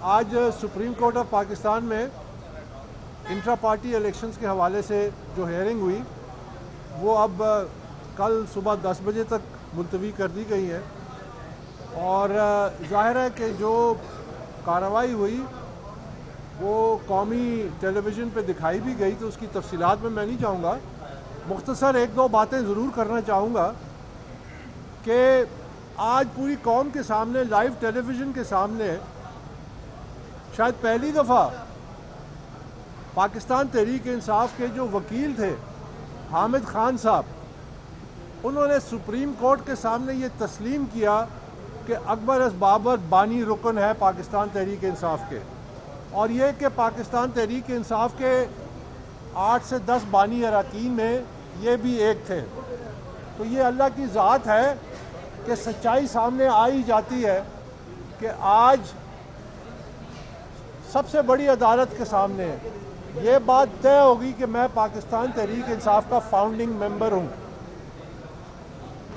آج supreme court of Pakistan میں intra party elections کے حوالے سے جو ہیئرنگ ہوئی وہ اب کل صبح 10 بجے تک ملتوی کر دی گئی ہے، اور ظاہر ہے کہ جو کارروائی ہوئی وہ قومی ٹیلی ویژن پہ دکھائی بھی گئی، تو اس کی تفصیلات میں نہیں جاؤں گا۔ مختصر ایک دو باتیں ضرور کرنا چاہوں گا کہ آج پوری قوم کے سامنے لائیو ٹیلی ویژن کے سامنے شاید پہلی دفعہ پاکستان تحریک انصاف کے جو وکیل تھے حامد خان صاحب، انہوں نے سپریم کورٹ کے سامنے یہ تسلیم کیا کہ اکبر بابر بانی رکن ہے پاکستان تحریک انصاف کے، اور یہ کہ پاکستان تحریک انصاف کے 8 سے 10 بانی اراکین میں یہ بھی ایک تھے۔ تو یہ اللہ کی ذات ہے کہ سچائی سامنے آئی جاتی ہے کہ آج سب سے بڑی عدالت کے سامنے یہ بات طے ہوگی کہ میں پاکستان تحریک انصاف کا فاؤنڈنگ ممبر ہوں۔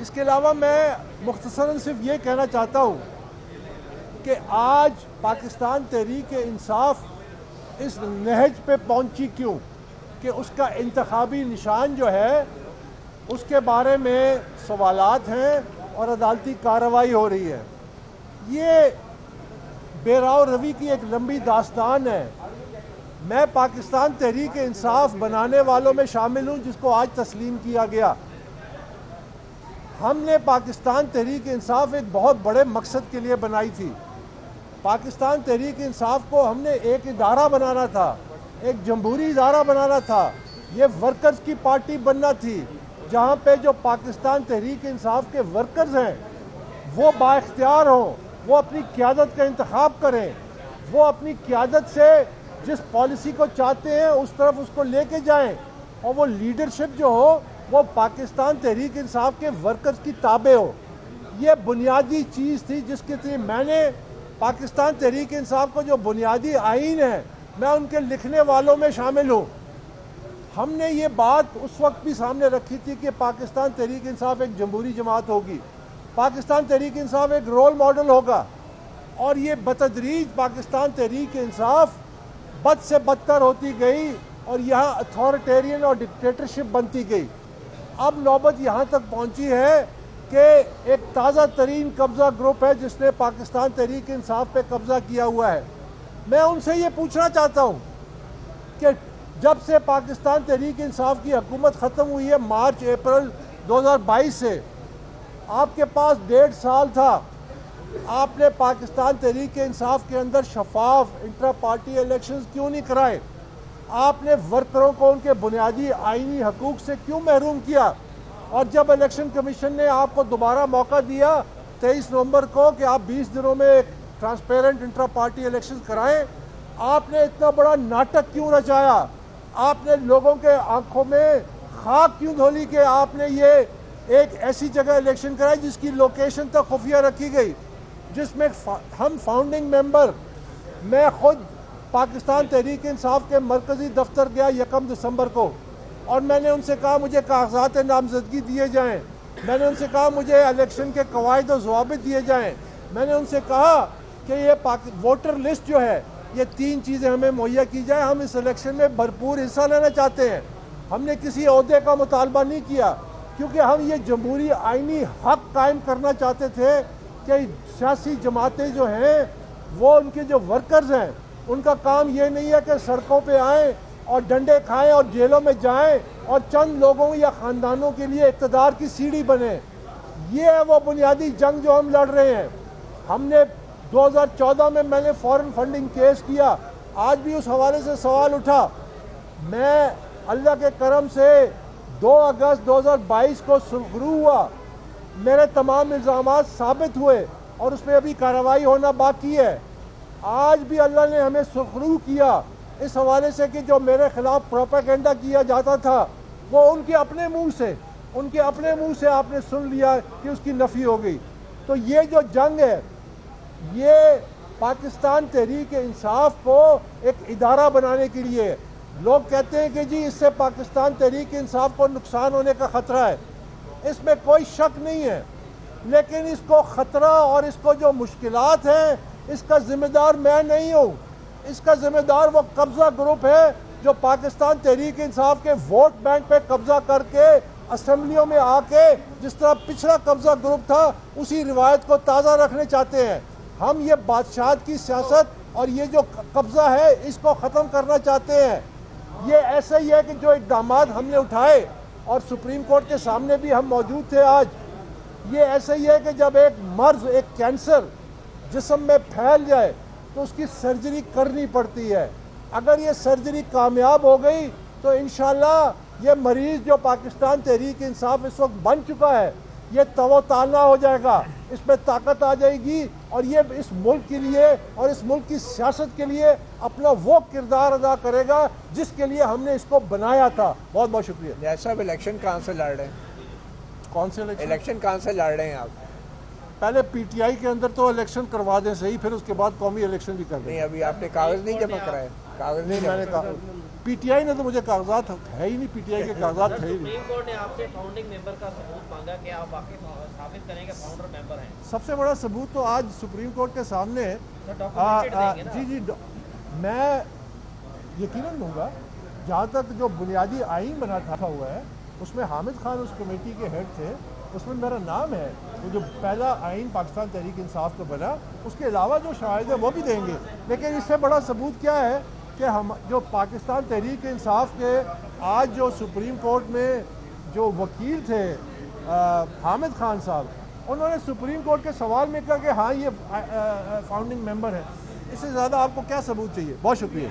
اس کے علاوہ میں مختصراً صرف یہ کہنا چاہتا ہوں کہ آج پاکستان تحریک انصاف اس نہج پہ پہنچی کیوں کہ اس کا انتخابی نشان جو ہے اس کے بارے میں سوالات ہیں اور عدالتی کارروائی ہو رہی ہے۔ یہ بے راو روی کی ایک لمبی داستان ہے۔ میں پاکستان تحریک انصاف بنانے والوں میں شامل ہوں جس کو آج تسلیم کیا گیا۔ ہم نے پاکستان تحریک انصاف ایک بہت بڑے مقصد کے لیے بنائی تھی۔ پاکستان تحریک انصاف کو ہم نے ایک ادارہ بنانا تھا، ایک جمہوری ادارہ بنانا تھا، یہ ورکرز کی پارٹی بننا تھی جہاں پہ جو پاکستان تحریک انصاف کے ورکرز ہیں وہ بااختیار ہوں، وہ اپنی قیادت کا انتخاب کریں، وہ اپنی قیادت سے جس پالیسی کو چاہتے ہیں اس طرف اس کو لے کے جائیں، اور وہ لیڈرشپ جو ہو وہ پاکستان تحریک انصاف کے ورکرز کی تابع ہو۔ یہ بنیادی چیز تھی جس کے لیے میں نے پاکستان تحریک انصاف کو جو بنیادی آئین ہے میں ان کے لکھنے والوں میں شامل ہوں۔ ہم نے یہ بات اس وقت بھی سامنے رکھی تھی کہ پاکستان تحریک انصاف ایک جمہوری جماعت ہوگی، پاکستان تحریک انصاف ایک رول ماڈل ہوگا، اور یہ بتدریج پاکستان تحریک انصاف بد سے بدتر ہوتی گئی اور یہاں اتھارٹیرین اور ڈکٹیٹرشپ بنتی گئی۔ اب نوبت یہاں تک پہنچی ہے کہ ایک تازہ ترین قبضہ گروپ ہے جس نے پاکستان تحریک انصاف پہ قبضہ کیا ہوا ہے۔ میں ان سے یہ پوچھنا چاہتا ہوں کہ جب سے پاکستان تحریک انصاف کی حکومت ختم ہوئی ہے مارچ اپریل 2022 سے، آپ کے پاس 1.5 سال تھا، آپ نے پاکستان تحریک انصاف کے اندر شفاف انٹرا پارٹی الیکشنز کیوں نہیں کرائے؟ آپ نے ورکروں کو ان کے بنیادی آئینی حقوق سے کیوں محروم کیا؟ اور جب الیکشن کمیشن نے آپ کو دوبارہ موقع دیا 23 نومبر کو کہ آپ 20 دنوں میں ایک ٹرانسپیرنٹ انٹرا پارٹی الیکشنز کرائیں، آپ نے اتنا بڑا ناٹک کیوں رچایا؟ آپ نے لوگوں کے آنکھوں میں خاک کیوں دھولی کہ آپ نے یہ ایک ایسی جگہ الیکشن کرائی جس کی لوکیشن تک خفیہ رکھی گئی، جس میں ہم فاؤنڈنگ ممبر، میں خود پاکستان تحریک انصاف کے مرکزی دفتر گیا 1 دسمبر کو، اور میں نے ان سے کہا مجھے کاغذات نامزدگی دیے جائیں، میں نے ان سے کہا مجھے الیکشن کے قواعد و ضوابط دیے جائیں، میں نے ان سے کہا کہ یہ ووٹر لسٹ جو ہے یہ 3 چیزیں ہمیں مہیا کی جائیں، ہم اس الیکشن میں بھرپور حصہ لینا چاہتے ہیں۔ ہم نے کسی عہدے کا مطالبہ نہیں کیا کیونکہ ہم یہ جمہوری آئینی حق قائم کرنا چاہتے تھے کہ سیاسی جماعتیں جو ہیں وہ ان کے جو ورکرز ہیں ان کا کام یہ نہیں ہے کہ سڑکوں پہ آئیں اور ڈنڈے کھائیں اور جیلوں میں جائیں اور چند لوگوں یا خاندانوں کے لیے اقتدار کی سیڑھی بنے۔ یہ ہے وہ بنیادی جنگ جو ہم لڑ رہے ہیں۔ ہم نے 2014 میں نے فورن فنڈنگ کیس کیا، آج بھی اس حوالے سے سوال اٹھا۔ میں اللہ کے کرم سے 2 اگست 2022 کو سرخرو ہوا، میرے تمام الزامات ثابت ہوئے اور اس پہ ابھی کارروائی ہونا باقی ہے۔ آج بھی اللہ نے ہمیں سرخرو کیا اس حوالے سے کہ جو میرے خلاف پروپیگنڈا کیا جاتا تھا وہ ان کے اپنے منہ سے آپ نے سن لیا کہ اس کی نفی ہو گئی۔ تو یہ جو جنگ ہے یہ پاکستان تحریک انصاف کو ایک ادارہ بنانے کے لیے، لوگ کہتے ہیں کہ جی اس سے پاکستان تحریک انصاف کو نقصان ہونے کا خطرہ ہے، اس میں کوئی شک نہیں ہے، لیکن اس کو خطرہ اور اس کو جو مشکلات ہیں اس کا ذمہ دار میں نہیں ہوں، اس کا ذمہ دار وہ قبضہ گروپ ہے جو پاکستان تحریک انصاف کے ووٹ بینک پہ قبضہ کر کے اسمبلیوں میں آ کے جس طرح پچھلا قبضہ گروپ تھا اسی روایت کو تازہ رکھنے چاہتے ہیں۔ ہم یہ بادشاہت کی سیاست اور یہ جو قبضہ ہے اس کو ختم کرنا چاہتے ہیں۔ یہ ایسا ہی ہے کہ جو اقدامات ہم نے اٹھائے اور سپریم کورٹ کے سامنے بھی ہم موجود تھے آج، یہ ایسا ہی ہے کہ جب ایک مرض، ایک کینسر جسم میں پھیل جائے تو اس کی سرجری کرنی پڑتی ہے۔ اگر یہ سرجری کامیاب ہو گئی تو انشاءاللہ یہ مریض جو پاکستان تحریک انصاف اس وقت بن چکا ہے یہ تو تالنا ہو جائے گا، اس میں طاقت آ جائے گی اور یہ اس ملک کے لیے اور اس ملک کی سیاست کے لیے اپنا وہ کردار ادا کرے گا جس کے لیے ہم نے اس کو بنایا تھا۔ بہت بہت شکریہ۔ جیسا صاحب الیکشن کہاں سے لڑ رہے ہیں؟ کون سے الیکشن کہاں سے لڑ رہے ہیں آپ؟ پہلے پی ٹی آئی کے اندر تو الیکشن کروا دیں صحیح، پھر اس کے بعد قومی الیکشن بھی کر دیں۔ نہیں ابھی آپ نے کاغذ نہیں جمع کرائے؟ کاغذ نہیں میں نے کہا پی ٹی آئی نے تو مجھے کاغذات ہے ہی نہیں، پی ٹی آئی کے کاغذات ہے ہی نہیں۔ سپریم کورٹ نے آپ سے فاؤنڈنگ ممبر کا ثبوت مانگا کہ آپ واقعی ثابت کریں کہ فاؤنڈر ممبر ہیں۔ سب سے بڑا ثبوت تو آج سپریم کورٹ کے سامنے جی میں یقیناً دوں گا۔ جہاں تک جو بنیادی آئین بنا تھا ہوا ہے اس میں حامد خان اس کمیٹی کے ہیڈ تھے، اس میں میرا نام ہے، وہ جو پہلا آئین پاکستان تحریک انصاف کو بنا، اس کے علاوہ جو شواہد ہیں وہ بھی دیں گے۔ لیکن اس سے بڑا ثبوت کیا ہے کہ ہم جو پاکستان تحریک انصاف کے آج جو سپریم کورٹ میں جو وکیل تھے حامد خان صاحب، انہوں نے سپریم کورٹ کے سوال میں کہا کہ ہاں یہ فاؤنڈنگ ممبر ہے۔ اس سے زیادہ آپ کو کیا ثبوت چاہیے؟ بہت شکریہ۔